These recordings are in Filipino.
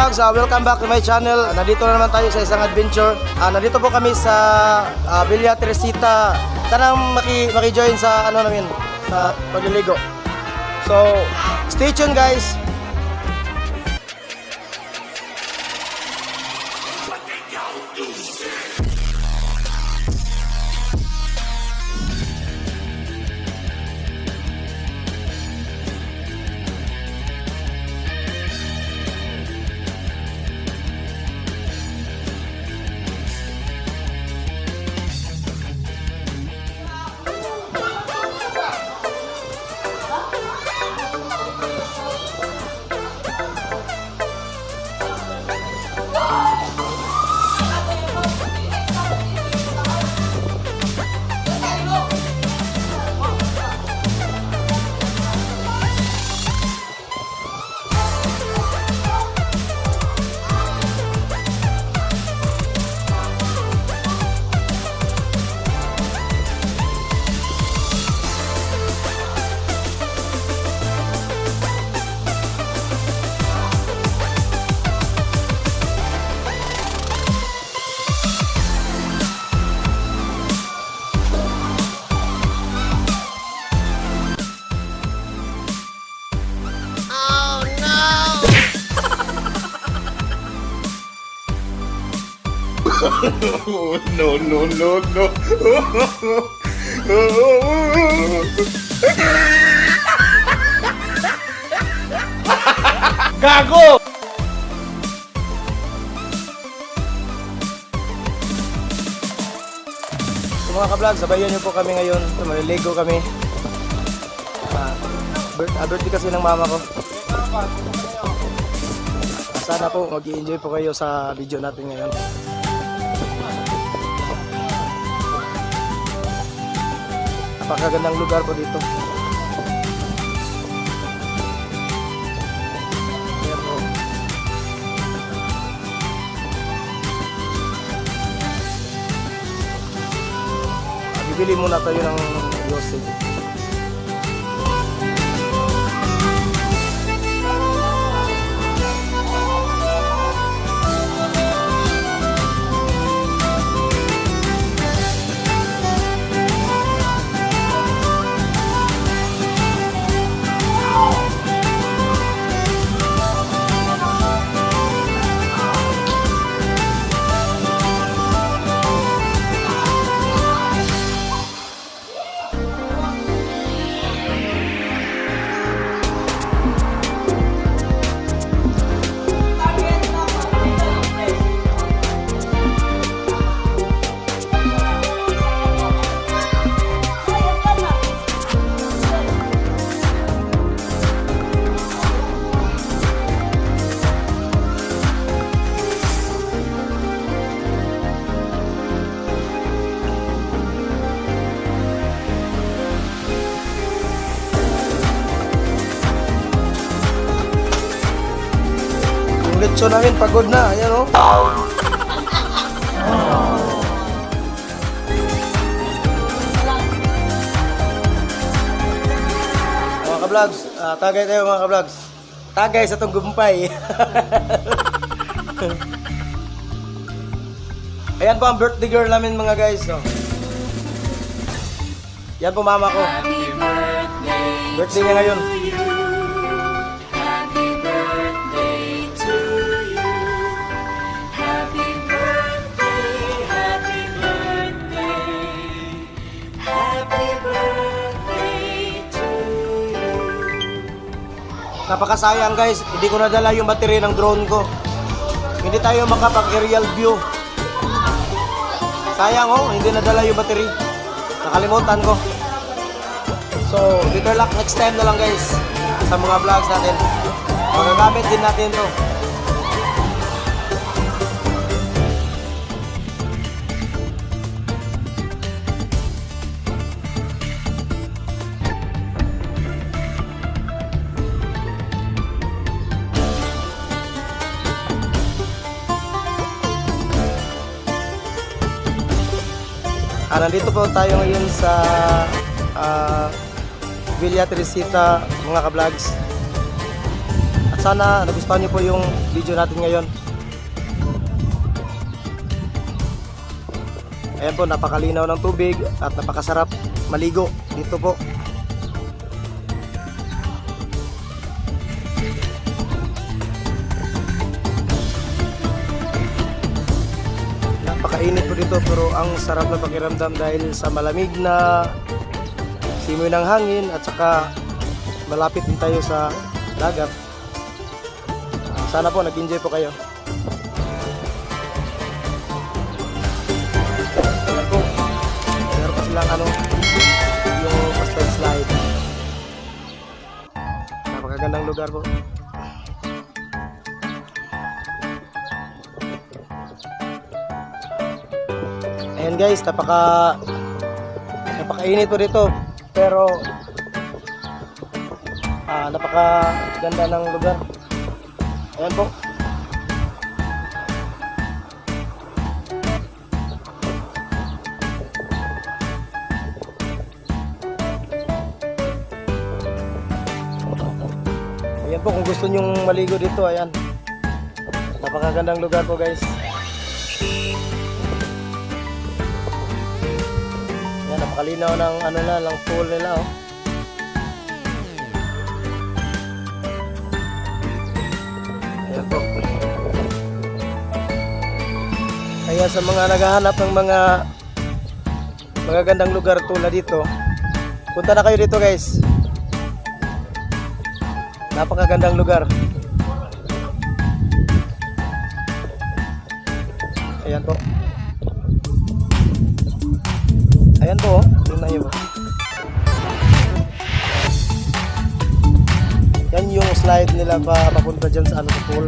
vlogs, welcome back to my channel. Nandito na naman tayo sa isang adventure. Nandito po kami sa Villa Teresita. Tanang maki-join sa ano namin, sa pagliligo. So, stay tuned guys. Oh, no, no, no, no. Gago! So mga ka-vlog, sabayan niyo po kami ngayon. Maliligo kami. Birthday kasi ng mama ko. Sana po mag-i-enjoy po kayo sa video natin ngayon. Napakagandang lugar po dito. Ayan po. Bibili muna tayo ng Yosef. Lechon namin pagod na, ayan o. Mga ka-vlogs, tagay tayo mga ka-vlogs. Tagay sa tong gumpay. Ayan po ang birthday girl namin mga guys. So. Yan po mama ko. Birthday niya ngayon. Napakasayang guys, hindi ko nadala yung battery ng drone ko. Hindi tayo makapag-aerial view. Sayang oh, hindi nadala yung battery. Nakalimutan ko. So, better luck next time na lang guys. Sa mga vlogs natin. Magagamit din natin to. Nandito po tayo ngayon sa Villa Teresita mga ka-vlogs. At sana nagustuhan niyo po yung video natin ngayon. Ayan po, napakalinaw ng tubig at napakasarap maligo dito po. Napakainit po dito pero ang sarap na pakiramdam dahil sa malamig na simoy ng hangin at saka malapit din tayo sa dagat. Sana po nag-enjoy po kayo. Ayan po, meron pa silang yung slide. Napakagandang lugar po. Ayan guys, napakainit po dito pero napakaganda ng lugar. Ayan po. Ayan po, kung gusto nyong maligo dito, ayan. Napakagandang lugar po guys. Ayan, napakalinaw ng ng pool nila oh. Ayan po. Kaya sa mga naghahanap ng mga magagandang lugar tulad dito, punta na kayo dito guys. Napakagandang lugar. Ayan po. Ayan po, tingnan nyo po. Yan yung slide nila papunta dyan sa sa pool.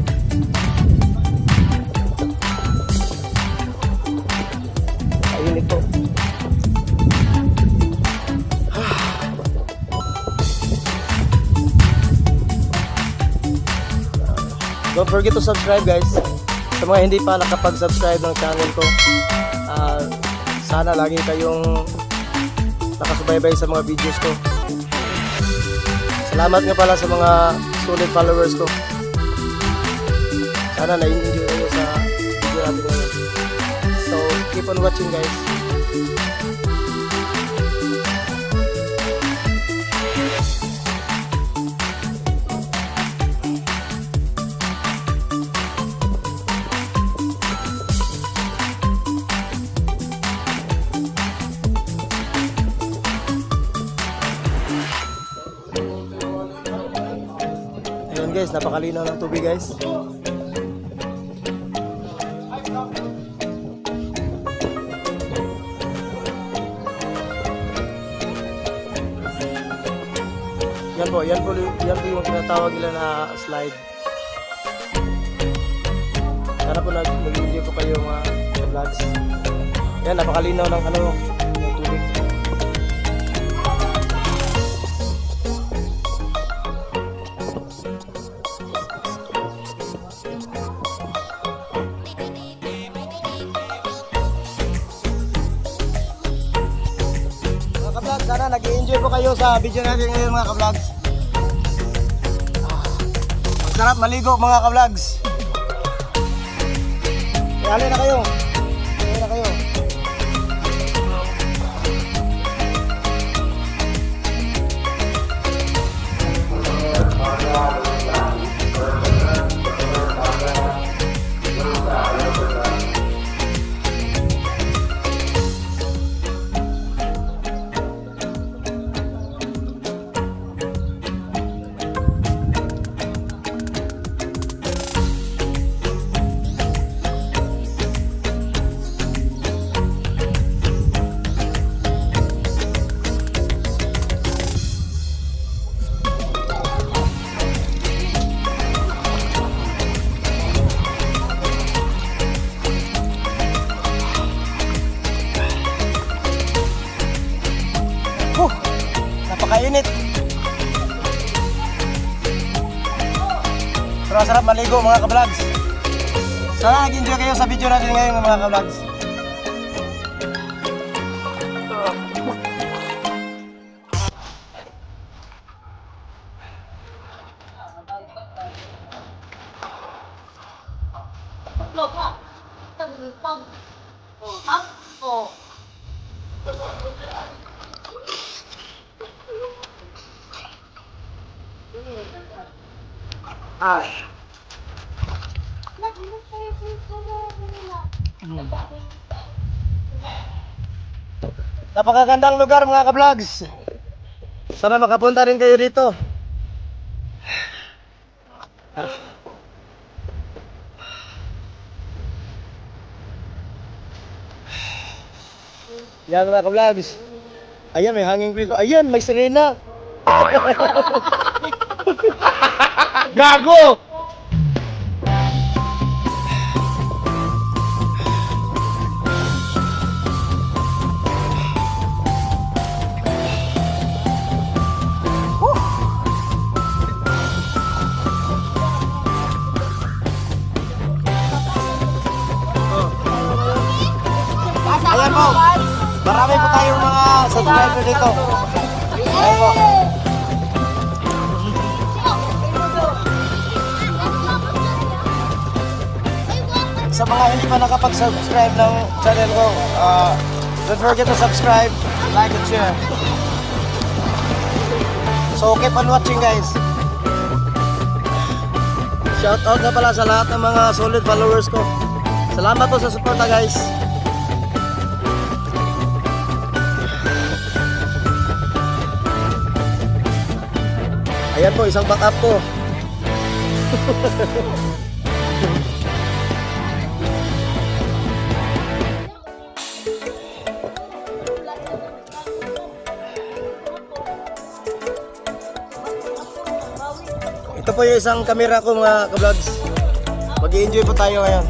Ayun ito. Don't forget to subscribe guys. Sa mga hindi pa nakapag-subscribe ng channel ko, sana lagi kayong nakasubaybay sa mga videos ko. Salamat nga pala sa mga solid followers ko. Sana na-enjoy kayo sa video natin ngayon. So, keep on watching guys. Ayan guys, napakalinaw ng tubig guys. Yan po yung tinatawag nila na slide. Sana po nag-enjoy po kayo mga vlogs. Yan, napakalinaw ng ng tubig. Sana nag-enjoy po kayo sa video natin ngayon mga ka-vlogs. Ang sarap maligo mga ka-vlogs. Hali na kayo. Hali na kayo. Napakainit. Pero sarap maligo mga ka-vlogs. Sana nag-enjoy kayo sa video natin ngayon mga ka-vlogs. Napakagandang lugar mga ka-vlogs. Sana makapunta rin kayo dito. Yan mga ka-vlogs. Ayan, may hanging breeze. Ayan, may sirena. Gago! Ayan po. Marami po tayong mga subscriber dito. Ayan po. Sa mga hindi pa nakapag-subscribe ng channel ko, don't forget to subscribe, like, and share. So keep on watching guys. Shout out na pala sa lahat ng mga solid followers ko. Salamat po sa suporta guys. Ayan po, isang backup po. Ito po yung isang camera ko mga ka-vlogs. Mag-i-enjoy po tayo ngayon.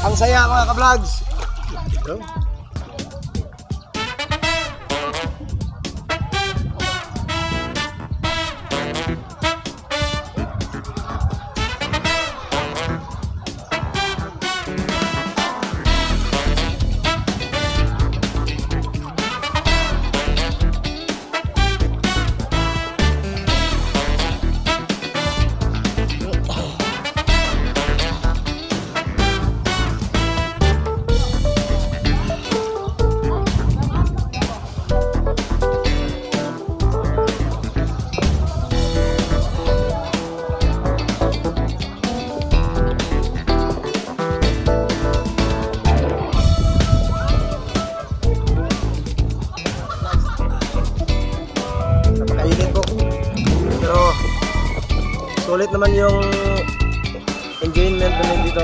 Ang saya mga ka-vlogs. Sulit naman yung enjoyment namin dito.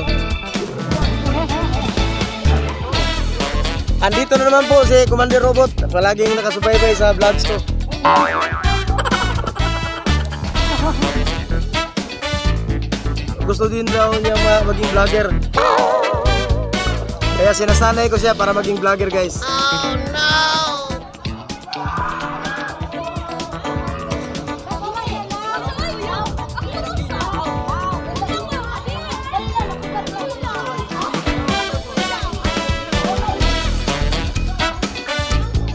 Andito na naman po si Commander Robot. Palaging nakasubaybay sa vlogs ko. Gusto din daw niya maging vlogger. Kaya sinasanay ko siya para maging vlogger guys. Oh no!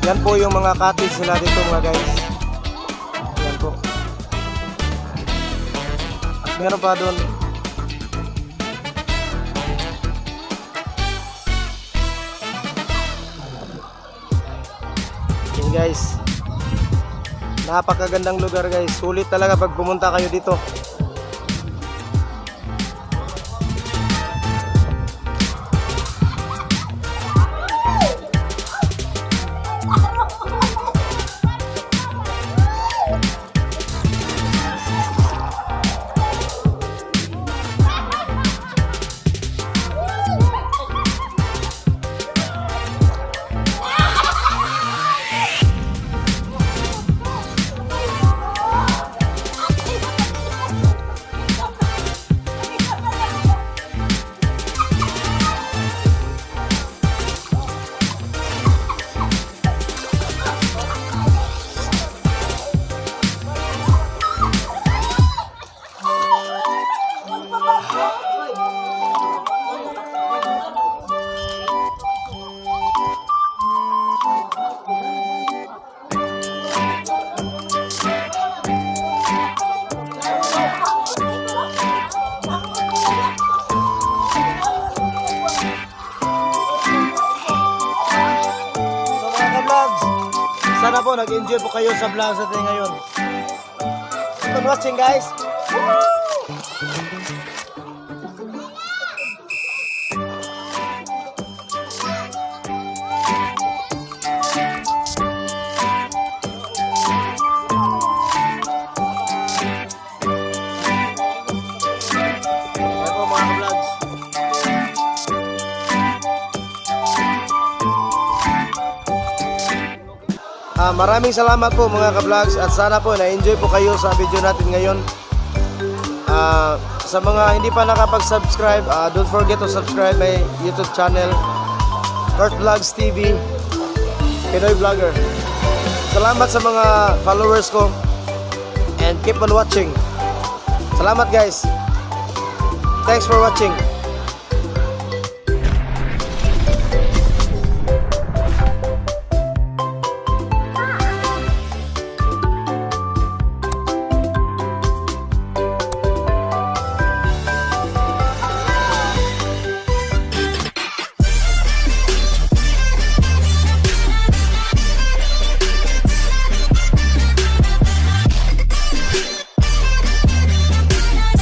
Yan po yung mga cottage nila dito mga guys. Yan po. At meron pa doon. Yan guys. Napakagandang lugar guys. Sulit talaga pag pumunta kayo dito. sana po nag-enjoy po kayo sa vlog natin ngayon. Keep on watching, guys. Ayan po mga ka-vlogs. Maraming salamat po mga ka-vlogs at sana po na-enjoy po kayo sa video natin ngayon. Sa mga hindi pa nakapag-subscribe, don't forget to subscribe my YouTube channel, Kurt Vlogs TV, Pinoy Vlogger. Salamat sa mga followers ko and keep on watching. Salamat guys. Thanks for watching.